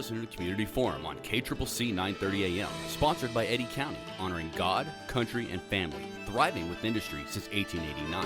listening to Community Forum on KCCC 930 AM, sponsored by Eddy County, honoring God, country, and family, thriving with industry since 1889.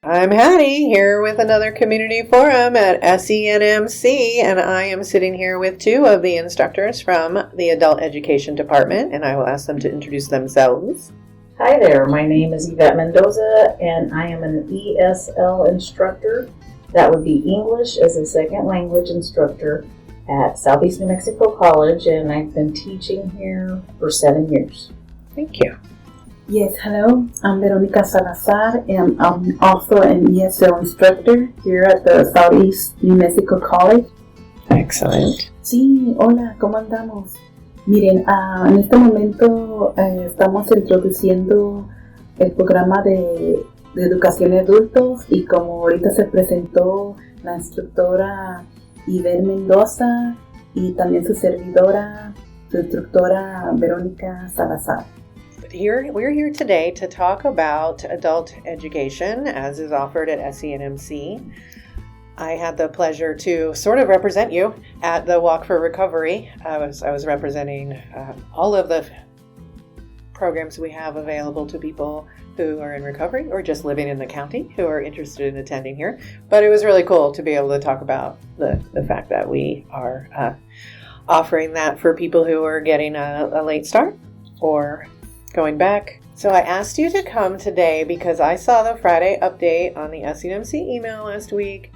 I'm Hattie, here with another community forum at SENMC, and I am sitting here with two of the instructors from the Adult Education Department, and I will ask them to introduce themselves. Hi there, my name is Yvette Mendoza, and I am an ESL instructor. That would be English as a second language instructor at Southeast New Mexico College, and I've been teaching here for 7 years. Thank you. Yes, hello, I'm Verónica Salazar, and I'm also an ESL instructor here at the Southeast New Mexico College. Excellent. Sí, hola, ¿cómo andamos? Miren, en este momento estamos introduciendo el programa de Educación de Adultos, y como ahorita se presentó la instructora Yvette Mendoza y también su servidora, su instructora Verónica Salazar. We're here today to talk about adult education as is offered at SENMC. I had the pleasure to sort of represent you at the Walk for Recovery. I was representing all of the programs we have available to people who are in recovery or just living in the county who are interested in attending here. But it was really cool to be able to talk about the fact that we are offering that for people who are getting a late start or going back. So I asked you to come today because I saw the Friday update on the SENMC email last week,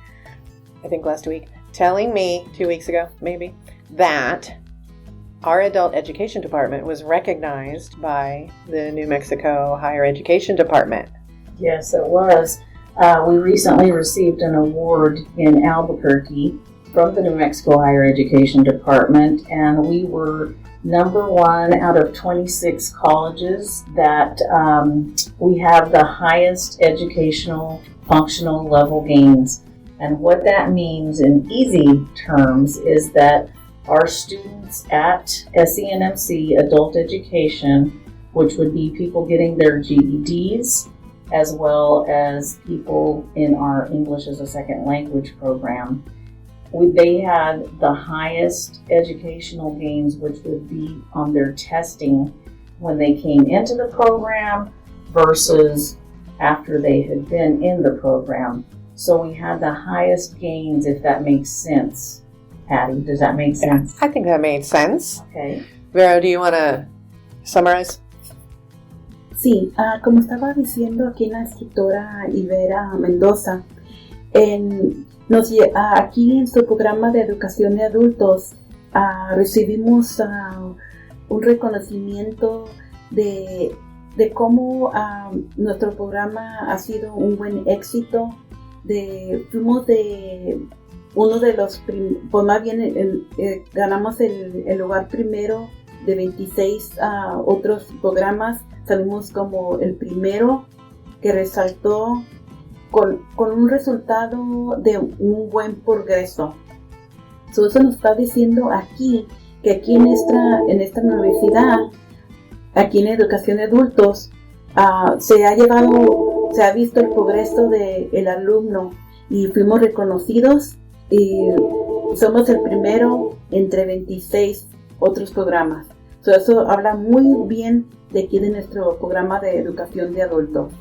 telling me 2 weeks ago, maybe, that our adult education department was recognized by the New Mexico Higher Education Department. Yes, it was. We recently received an award in Albuquerque from the New Mexico Higher Education Department, and we were number 1 out of 26 colleges that we have the highest educational functional level gains. And what that means in easy terms is that our students at SENMC Adult Education, which would be people getting their GEDs, as well as people in our English as a second language program, they had the highest educational gains, which would be on their testing when they came into the program versus after they had been in the program. So we had the highest gains, if that makes sense. Hattie, does that make sense? I think that made sense. Okay. Vero, do you want to summarize? Sí, como estaba diciendo aquí la instructora Yvette Mendoza, aquí en su programa de educación de adultos recibimos un reconocimiento de cómo nuestro programa ha sido un buen éxito. Fuimos de uno de los, pues más bien ganamos el lugar primero de 26 otros programas. Salimos como el primero que resaltó con un resultado de un buen progreso. Eso nos está diciendo aquí que aquí en esta universidad, aquí en educación de adultos, se ha visto el progreso del alumno y fuimos reconocidos y somos el primero entre 26 otros programas. Eso habla muy bien de aquí de nuestro programa de educación de adultos.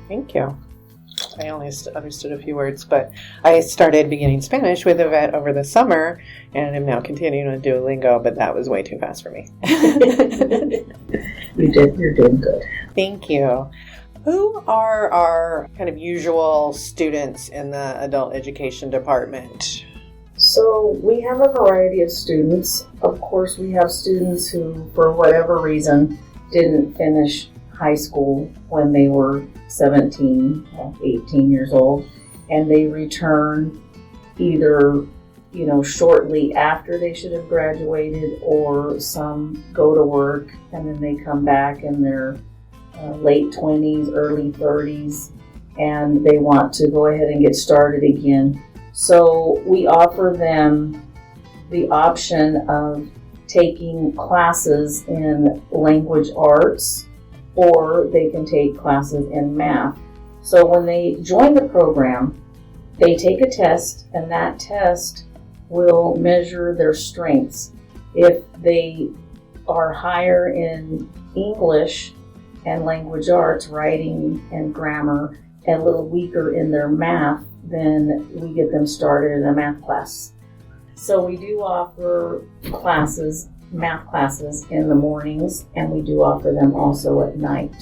Thank you. I only understood a few words, but I started beginning Spanish with Yvette over the summer, and I'm now continuing with Duolingo, but that was way too fast for me. You're doing good. Thank you. Who are our kind of usual students in the adult education department? So we have a variety of students. Of course, we have students who, for whatever reason, didn't finish high school when they were 17, 18 years old, and they return either, shortly after they should have graduated, or some go to work and then they come back in their late 20s, early 30s, and they want to go ahead and get started again. So we offer them the option of taking classes in language arts or they can take classes in math. So when they join the program, they take a test, and that test will measure their strengths. If they are higher in English and language arts, writing and grammar, and a little weaker in their math, then we get them started in a math class. So we do offer classes, math classes in the mornings, and we do offer them also at night.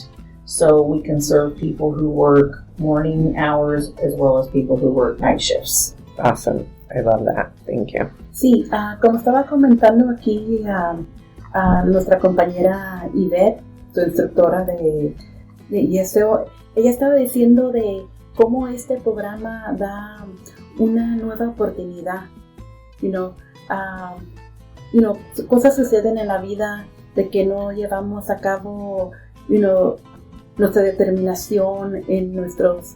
So we can serve people who work morning hours as well as people who work night shifts. Awesome. I love that. Thank you. Sí, como estaba comentando aquí a nuestra compañera Yvette, su instructora de ESO, ella estaba diciendo de cómo este programa da una nueva oportunidad. Cosas suceden en la vida de que no llevamos a cabo, nuestra determinación en nuestros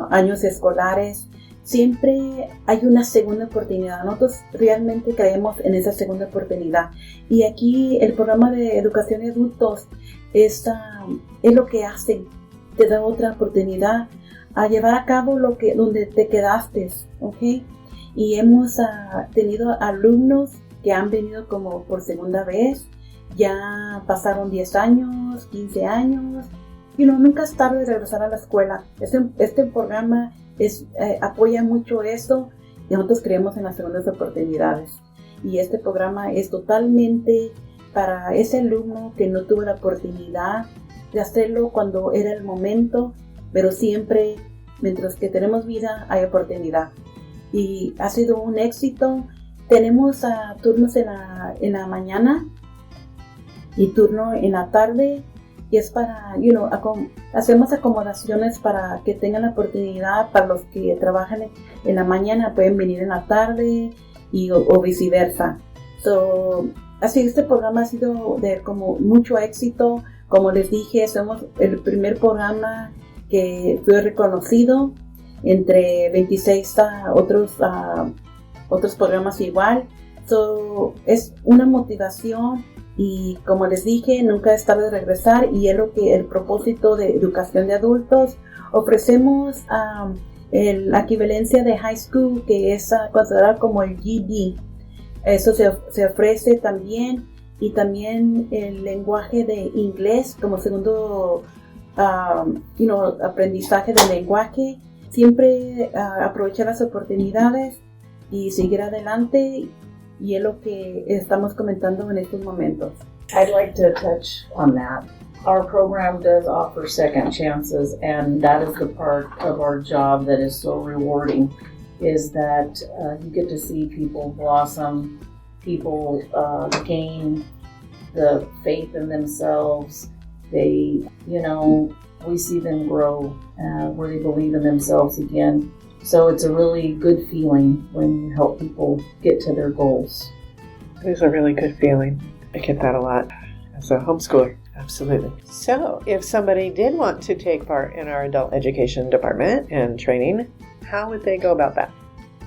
años escolares. Siempre hay una segunda oportunidad. Nosotros realmente creemos en esa segunda oportunidad. Y aquí el programa de educación de adultos es lo que hace. Te da otra oportunidad a llevar a cabo donde te quedaste, ¿ok? Y hemos tenido alumnos que han venido como por segunda vez. Ya pasaron 10 años, 15 años. Nunca es tarde de regresar a la escuela. Este programa apoya mucho eso, y nosotros creemos en las segundas oportunidades. Y este programa es totalmente para ese alumno que no tuvo la oportunidad de hacerlo cuando era el momento, pero siempre, mientras que tenemos vida, hay oportunidad. Y ha sido un éxito. Tenemos turnos en la mañana y turno en la tarde. Y es para, hacemos acomodaciones para que tengan la oportunidad. Para los que trabajan en la mañana pueden venir en la tarde o viceversa. Así este programa ha sido de como mucho éxito. Como les dije, somos el primer programa que fue reconocido entre 26 otros programas igual. Es una motivación. Y como les dije, nunca es tarde de regresar, y es lo que el propósito de educación de adultos. Ofrecemos la equivalencia de high school, que es considerada como el GED. Eso se ofrece también, y también el lenguaje de inglés como segundo aprendizaje del lenguaje. Siempre aprovechar las oportunidades y seguir adelante. Y es lo que estamos comentando en estos momentos. I'd like to touch on that. Our program does offer second chances, and that is the part of our job that is so rewarding, is that you get to see people blossom, people gain the faith in themselves. We see them grow where they believe in themselves again. So it's a really good feeling when you help people get to their goals. It is a really good feeling. I get that a lot as a homeschooler. Absolutely. So if somebody did want to take part in our adult education department and training, how would they go about that?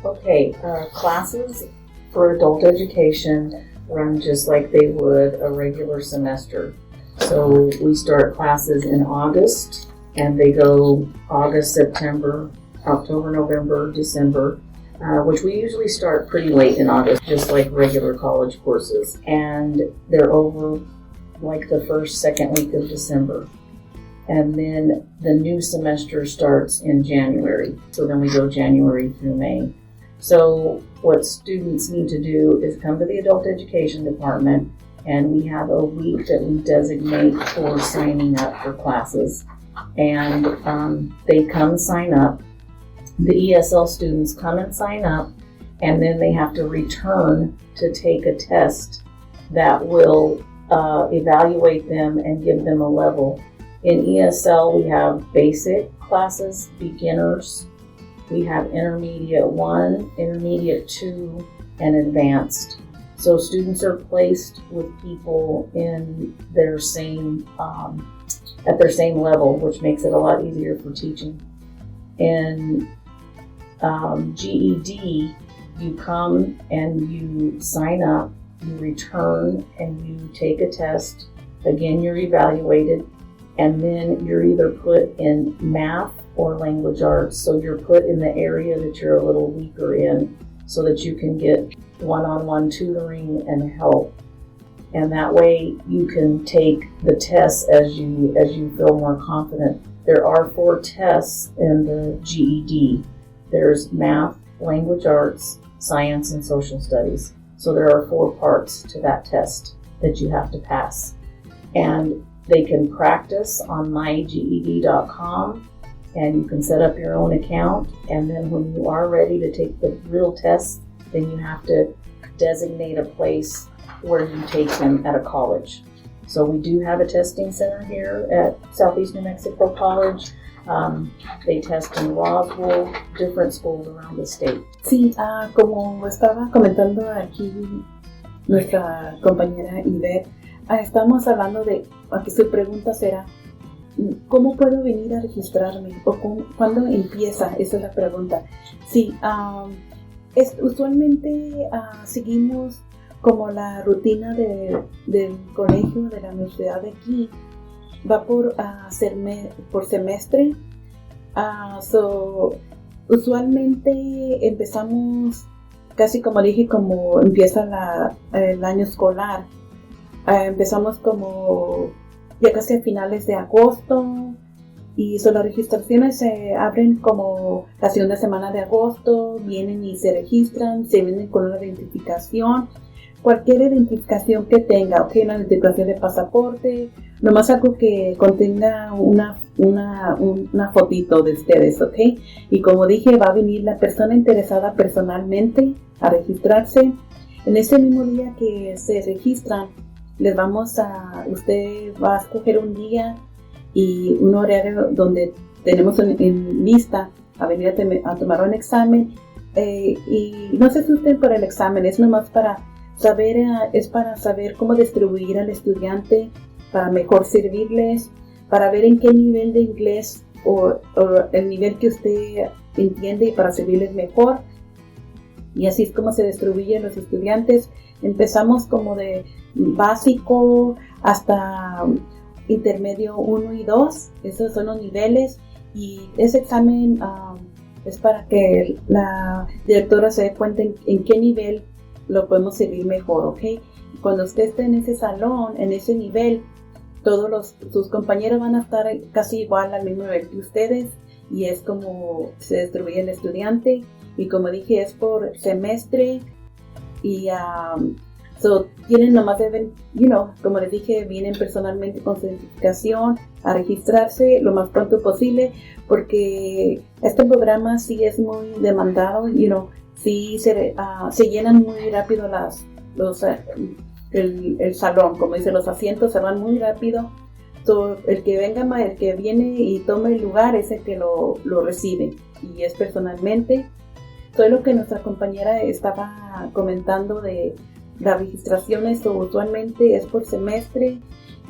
Okay, classes for adult education run just like they would a regular semester. So we start classes in August, and they go August, September, October, November, December, which we usually start pretty late in August, just like regular college courses. And they're over like the first, second week of December. And then the new semester starts in January. So then we go January through May. So what students need to do is come to the adult education department, and we have a week that we designate for signing up for classes. And they come sign up. The ESL students come and sign up, and then they have to return to take a test that will evaluate them and give them a level. In ESL, we have basic classes, beginners. We have intermediate 1, intermediate 2, and advanced. So students are placed with people in their same at their same level, which makes it a lot easier for teaching. In GED, you come and you sign up, you return, and you take a test. Again, you're evaluated, and then you're either put in math or language arts. So you're put in the area that you're a little weaker in so that you can get one-on-one tutoring and help. And that way you can take the tests as you feel more confident. There are 4 tests in the GED. There's math, language arts, science, and social studies. So there are 4 parts to that test that you have to pass. And they can practice on myged.com, and you can set up your own account. And then when you are ready to take the real test, then you have to designate a place where you take them at a college. So we do have a testing center here at Southeast New Mexico College. They test in Roswell, different schools around the state. Sí, como estaba comentando aquí nuestra compañera Yvette, estamos hablando de, aquí su pregunta será, ¿cómo puedo venir a registrarme? ¿O cuándo empieza? Esa es la pregunta. Sí, usualmente seguimos como la rutina del colegio, de la universidad de aquí, va por semestre. Usualmente empezamos casi como dije, como empieza el año escolar. Empezamos como ya casi a finales de agosto y las registraciones se abren como la segunda semana de agosto, vienen y se registran, se vienen con una identificación. Cualquier identificación que tenga, una identificación de pasaporte, nomás algo que contenga una fotito de ustedes, ¿ok? Y como dije, va a venir la persona interesada personalmente a registrarse. En ese mismo día que se registran, usted va a escoger un día y un horario donde tenemos en lista a venir a tomar un examen. Y no se asusten por el examen, es nomás para saber cómo distribuir al estudiante, para mejor servirles, para ver en qué nivel de inglés o el nivel que usted entiende y para servirles mejor. Y así es como se distribuyen los estudiantes. Empezamos como de básico hasta intermedio 1 y 2. Esos son los niveles. Y ese examen es para que la directora se dé cuenta en qué nivel lo podemos servir mejor, ¿ok? Cuando usted esté en ese salón, en ese nivel, todos sus compañeros van a estar casi igual al mismo nivel que ustedes, y es como se distribuye el estudiante. Y como dije, es por semestre, y tienen nomás deben, como les dije, vienen personalmente con su identificación a registrarse lo más pronto posible, porque este programa sí es muy demandado, sí se llenan muy rápido el salón, como dice, los asientos se van muy rápido. El que viene y tome el lugar es el que lo recibe, y es personalmente. Todo lo que nuestra compañera estaba comentando de las registraciones, usualmente es por semestre.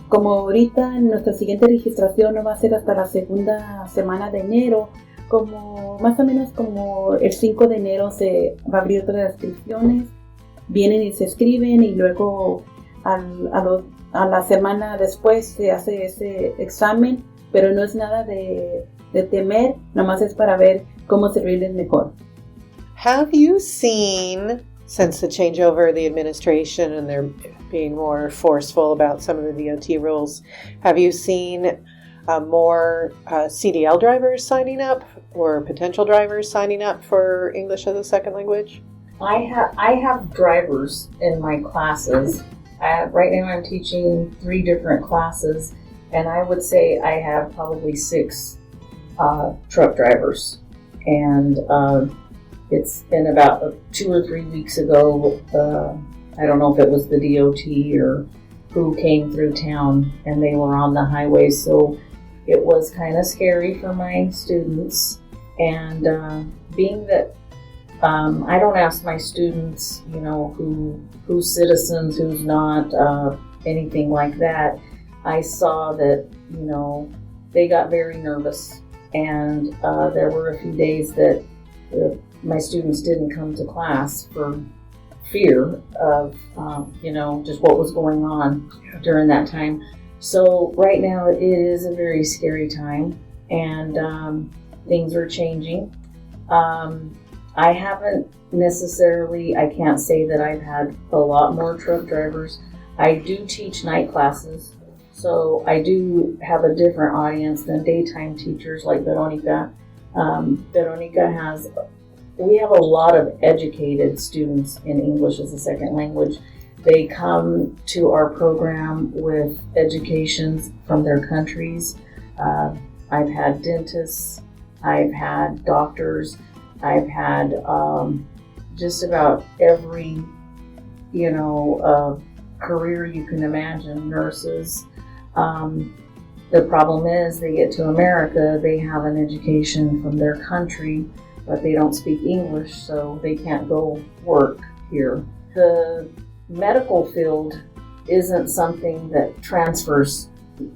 Como ahorita nuestra siguiente registración no va a ser hasta la segunda semana de enero, como más o menos como el 5 de enero se va a abrir otras inscripciones. Vienen y se escriben, y luego a la semana después se hace ese examen, pero no es nada de temer, nomás es para ver cómo servirles mejor. Have you seen, since the changeover of the administration and they're being more forceful about some of the DOT rules, have you seen more CDL drivers signing up or potential drivers signing up for English as a second language? I have drivers in my classes. Right now I'm teaching 3 different classes, and I would say I have probably 6 truck drivers. And it's been about 2 or 3 weeks ago, I don't know if it was the DOT or who came through town, and they were on the highway, so it was kind of scary for my students. And being that I don't ask my students, who's citizens, who's not, anything like that. I saw that, they got very nervous, and there were a few days that my students didn't come to class for fear of, just what was going on during that time. So right now it is a very scary time, and things are changing. I haven't necessarily, I can't say that I've had a lot more truck drivers. I do teach night classes, so I do have a different audience than daytime teachers like Veronica. We have a lot of educated students in English as a second language. They come to our program with educations from their countries. I've had dentists, I've had doctors, I've had just about every, career you can imagine, nurses. The problem is they get to America, they have an education from their country, but they don't speak English, so they can't go work here. The medical field isn't something that transfers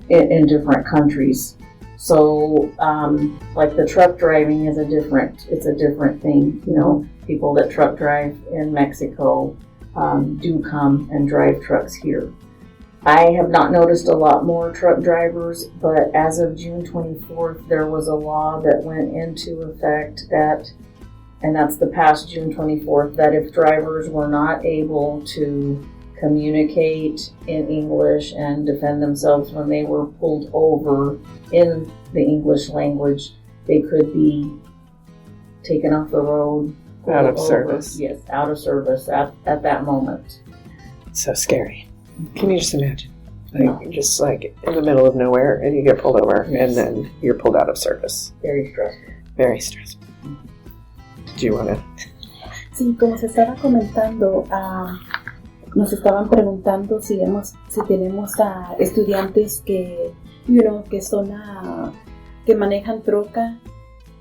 in different countries. So, like the truck driving is a different thing. People that truck drive in Mexico do come and drive trucks here. I have not noticed a lot more truck drivers, but as of June 24th, there was a law that went into effect and that's the past June 24th, that if drivers were not able to communicate in English and defend themselves when they were pulled over in the English language, they could be taken off the road. Out of service. Yes, out of service at that moment. So scary. Can you just imagine? Just like in the middle of nowhere and you get pulled over, yes, and then you're pulled out of service. Very stressful. Very stressful. Do you want to? Sí, como se estaba comentando, nos estaban preguntando si tenemos a estudiantes que son que manejan troca,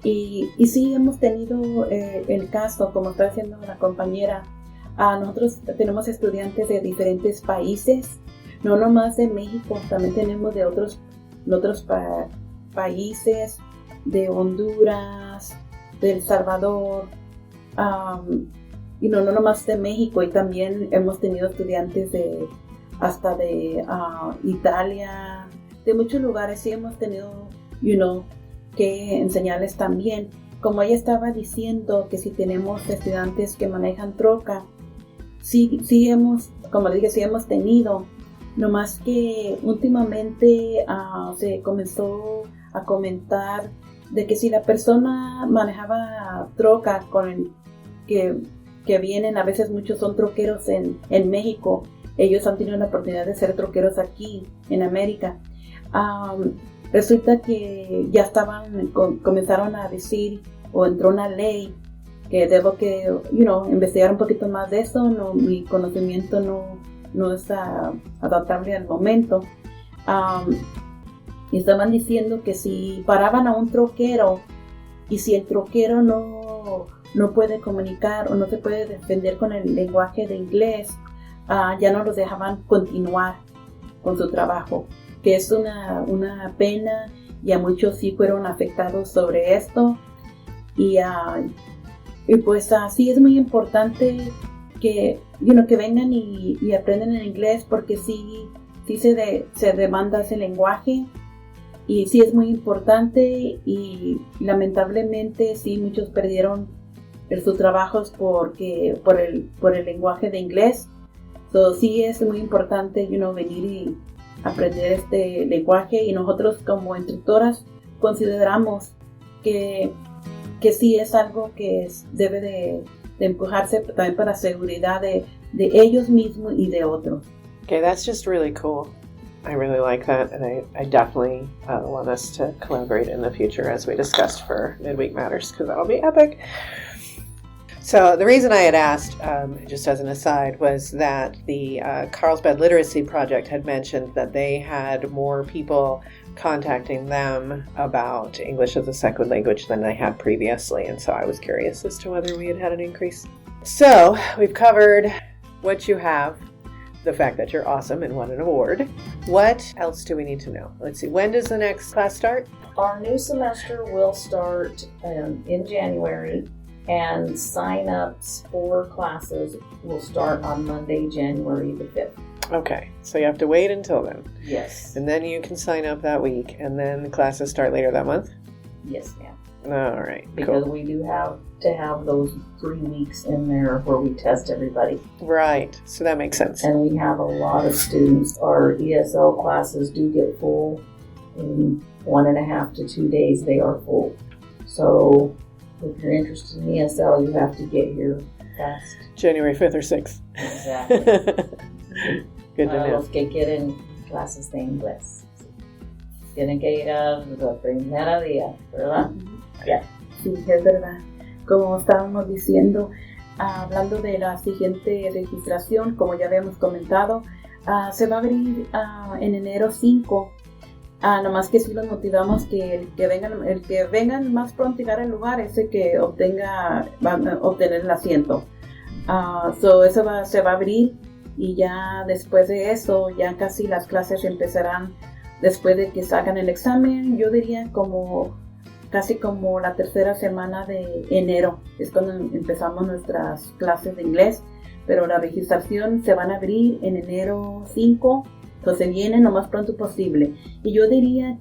y sí hemos tenido el caso, como está diciendo la compañera. Nosotros tenemos estudiantes de diferentes países, no nomás de México, también tenemos de otros países, de Honduras, de El Salvador, no nomás de México, y también hemos tenido estudiantes hasta de Italia, de muchos lugares. Sí hemos tenido, que enseñarles también. Como ella estaba diciendo, que si tenemos estudiantes que manejan troca, sí hemos, como le dije, sí hemos tenido, nomás que últimamente se comenzó a comentar de que si la persona manejaba troca que vienen, a veces muchos son troqueros en México, ellos han tenido la oportunidad de ser troqueros aquí en América. Resulta que ya comenzaron a decir, o entró una ley, que debo que, investigar un poquito más de eso. Mi conocimiento no es adaptable al momento. Y estaban diciendo que si paraban a un troquero, y si el troquero no puede comunicar o no se puede defender con el lenguaje de inglés, ya no los dejaban continuar con su trabajo, que es una pena, y a muchos sí fueron afectados sobre esto. Y pues sí es muy importante que vengan y aprendan el inglés, porque sí se demanda ese lenguaje, y sí es muy importante, y lamentablemente sí muchos perdieron sus trabajos por el lenguaje de inglés. Sí es muy importante venir y aprender este lenguaje, y nosotros como instructoras consideramos que sí es algo que debe de empujarse también para seguridad de ellos mismos y de otros. Okay, that's just really cool. I really like that, and I definitely want us to collaborate in the future, as we discussed for Midweek Matters, because that'll be epic. So the reason I had asked, just as an aside, was that the Carlsbad Literacy Project had mentioned that they had more people contacting them about English as a second language than they had previously, and so I was curious as to whether we had an increase. So we've covered what you have, the fact that you're awesome and won an award. What else do we need to know? Let's see, when does the next class start? Our new semester will start in January, and sign-ups for classes will start on Monday, January the 5th. Okay, so you have to wait until then. Yes. And then you can sign up that week, and then the classes start later that month? Yes, ma'am. All right, Because cool. we do have to have those 3 weeks in there where we test everybody. Right, so that makes sense. And we have a lot of students. Our ESL classes do get full. In 1.5 to 2 days, they are full. So if you're interested in ESL, you have to get here fast. January 5th or 6th. Exactly. Good to know. Los que quieren clases de inglés. Tienen que ir al primer día, ¿verdad? Sí, es verdad. Como estábamos diciendo, hablando de la siguiente registración, como ya habíamos comentado, se va a abrir en enero 5. Nomás que sí los motivamos que el que vengan más pronto llegar al lugar es el que va a obtener el asiento. Eso se va a abrir, y ya después de eso, ya casi las clases empezarán después de que salgan el examen. Yo diría casi como la tercera semana de enero es cuando empezamos nuestras clases de inglés, pero la registración se van a abrir en enero 5, entonces vienen lo más pronto posible. Y yo diría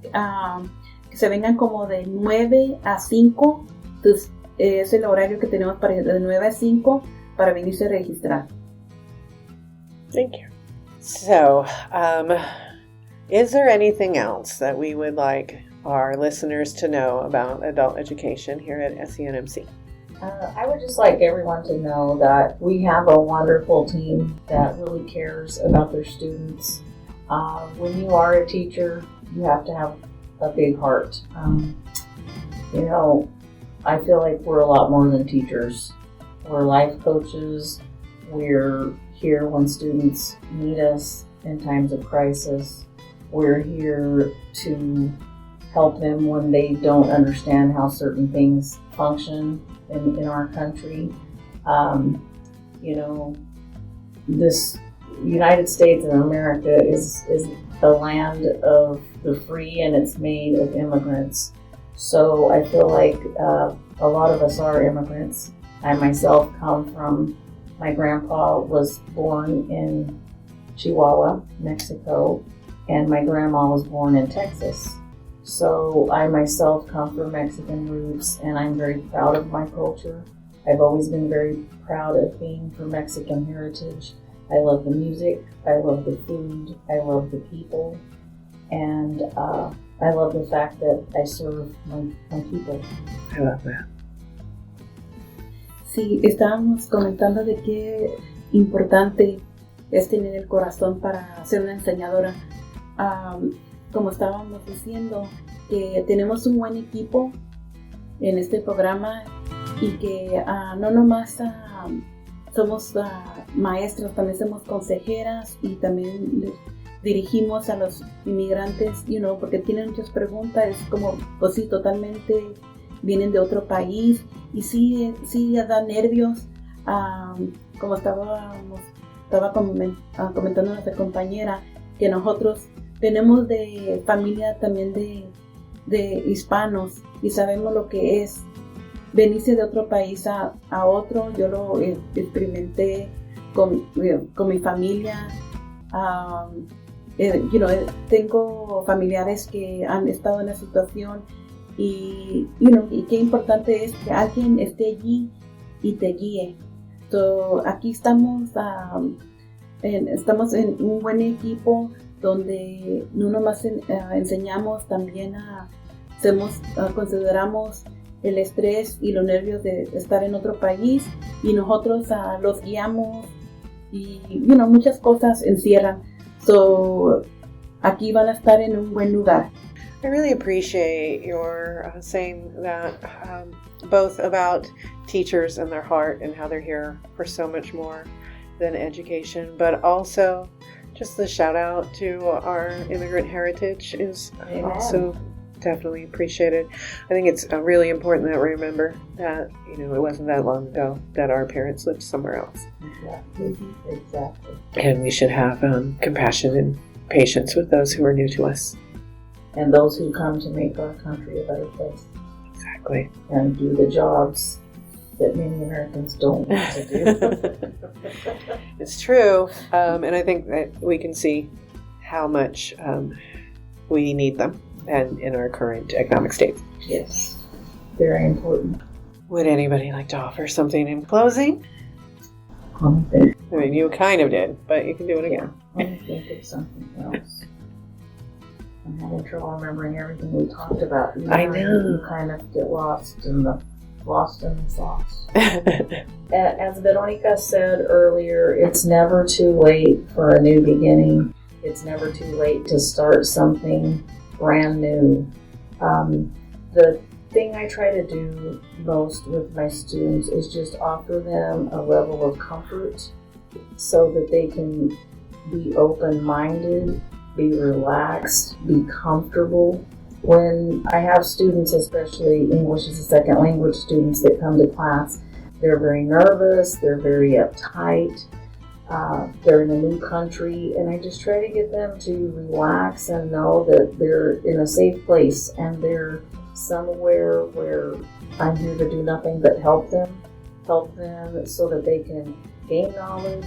que se vengan como de 9 a 5, entonces es el horario que tenemos de 9 a 5 para venirse a registrar. Thank you. So, is there anything else that we would like our listeners to know about adult education here at SENMC? I would just like everyone to know that we have a wonderful team that really cares about their students. When you are a teacher, you have to have a big heart. I feel like we're a lot more than teachers. We're life coaches. We're here when students need us in times of crisis. We're here to help them when they don't understand how certain things function in our country. This United States of America is the land of the free, and it's made of immigrants. So I feel like a lot of us are immigrants. I myself come from, my grandpa was born in Chihuahua, Mexico, and my grandma was born in Texas. So I myself come from Mexican roots, and I'm very proud of my culture. I've always been very proud of being from Mexican heritage. I love the music, I love the food, I love the people, and I love the fact that I serve my people. I love that. Sí, estábamos comentando de qué importante es tener el corazón para ser una enseñadora. Como estábamos diciendo, que tenemos un buen equipo en este programa, y que no nomás somos maestras, también somos consejeras, y también dirigimos a los inmigrantes, porque tienen muchas preguntas, como, pues sí, totalmente vienen de otro país, y sí da nervios, como estaba comentando nuestra compañera, que nosotros tenemos de familia también de hispanos, y sabemos lo que es venirse de otro país a otro. Yo lo experimenté con mi familia. Tengo familiares que han estado en la situación, y qué importante es que alguien esté allí y te guíe. So, aquí estamos en un buen equipo donde no nomás enseñamos, también consideramos el estrés y los nervios de estar en otro país, y nosotros los guiamos, y muchas cosas encierran. So, aquí van a estar en un buen lugar. I really appreciate your saying that, both about teachers and their heart and how they're here for so much more than education, but also just the shout out to our immigrant heritage is also definitely appreciated. I think it's really important that we remember that, it wasn't that long ago that our parents lived somewhere else. Exactly. And we should have compassion and patience with those who are new to us. And those who come to make our country a better place. Exactly. And do the jobs that many Americans don't want to do. It's true. And I think that we can see how much we need them and in our current economic state. Yes, very important. Would anybody like to offer something in closing? Let me think. I mean, you kind of did, but you can do it again. Let me think of something else. I'm having trouble remembering everything we talked about. I know. You kind of get lost in the sauce. As Veronica said earlier, it's never too late for a new beginning. It's never too late to start something brand new. The thing I try to do most with my students is just offer them a level of comfort so that they can be open-minded, be relaxed, be comfortable. When I have students, especially English as a second language students that come to class, they're very nervous, they're very uptight, they're in a new country, and I just try to get them to relax and know that they're in a safe place and they're somewhere where I'm here to do nothing but help them so that they can gain knowledge,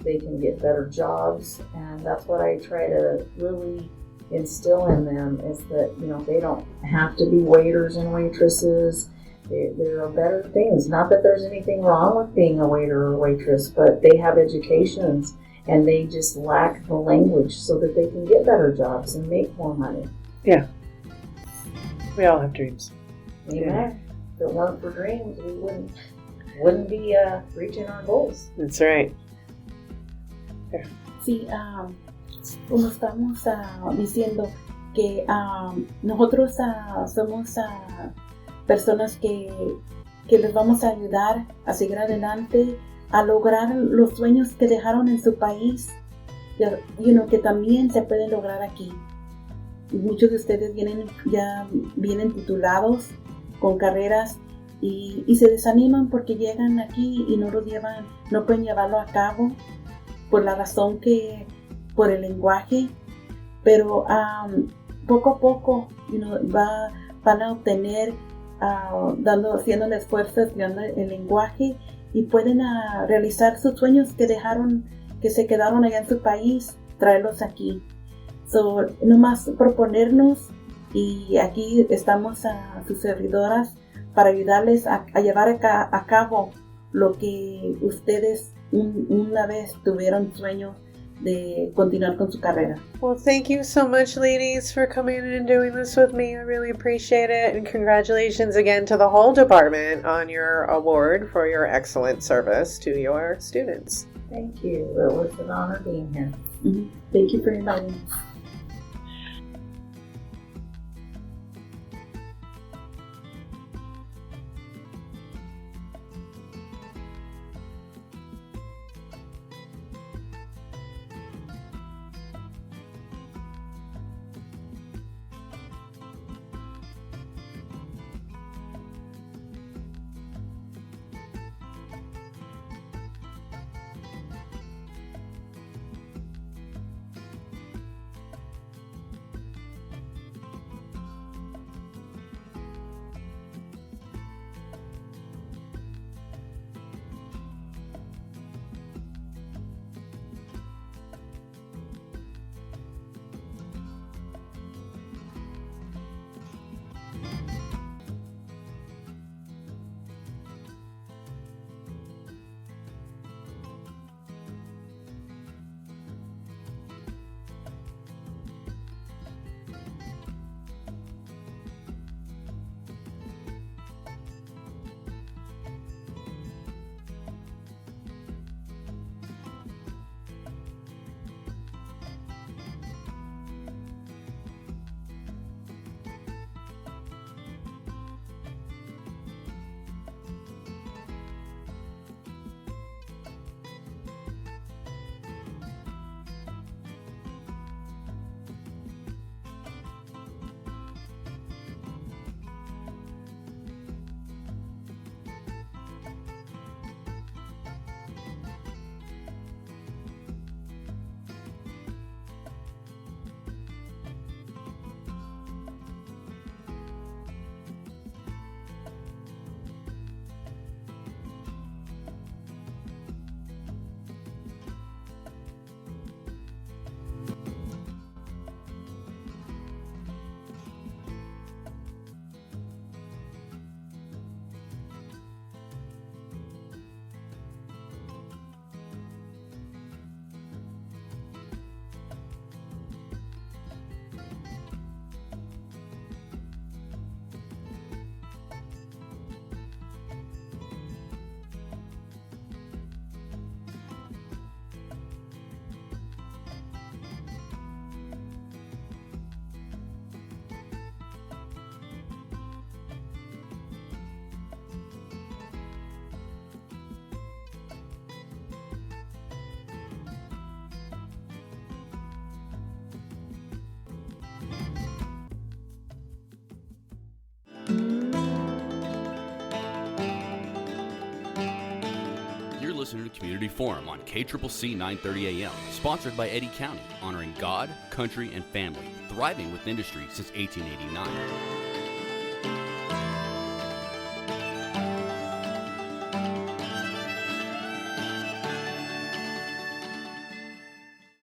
they can get better jobs, and that's what I try to really instill in them is that, they don't have to be waiters and waitresses. There are better things. Not that there's anything wrong with being a waiter or waitress, but they have educations and they just lack the language so that they can get better jobs and make more money. Yeah. We all have dreams. Amen. Yeah. If it weren't for dreams, we wouldn't be reaching our goals. That's right. Sí, como estamos diciendo que nosotros somos personas que les vamos a ayudar a seguir adelante, a lograr los sueños que dejaron en su país, que también se pueden lograr aquí. Muchos de ustedes vienen titulados con carreras y se desaniman porque llegan aquí y no pueden llevarlo a cabo por la razón por el lenguaje, pero poco a poco van a obtener, haciendo el esfuerzo, estudiando el lenguaje y pueden realizar sus sueños que se quedaron allá en su país, traerlos aquí. Nomás proponernos, y aquí estamos sus servidoras para ayudarles a llevar a cabo lo que ustedes una vez tuvieron sueño de continuar con su carrera. Well, thank you so much, ladies, for coming in and doing this with me. I really appreciate it. And congratulations again to the whole department on your award for your excellent service to your students. Thank you. It was an honor being here. Mm-hmm. Thank you for inviting us. Community Forum on KCCC 930 AM, sponsored by Eddy County, honoring God, country, and family, thriving with industry since 1889.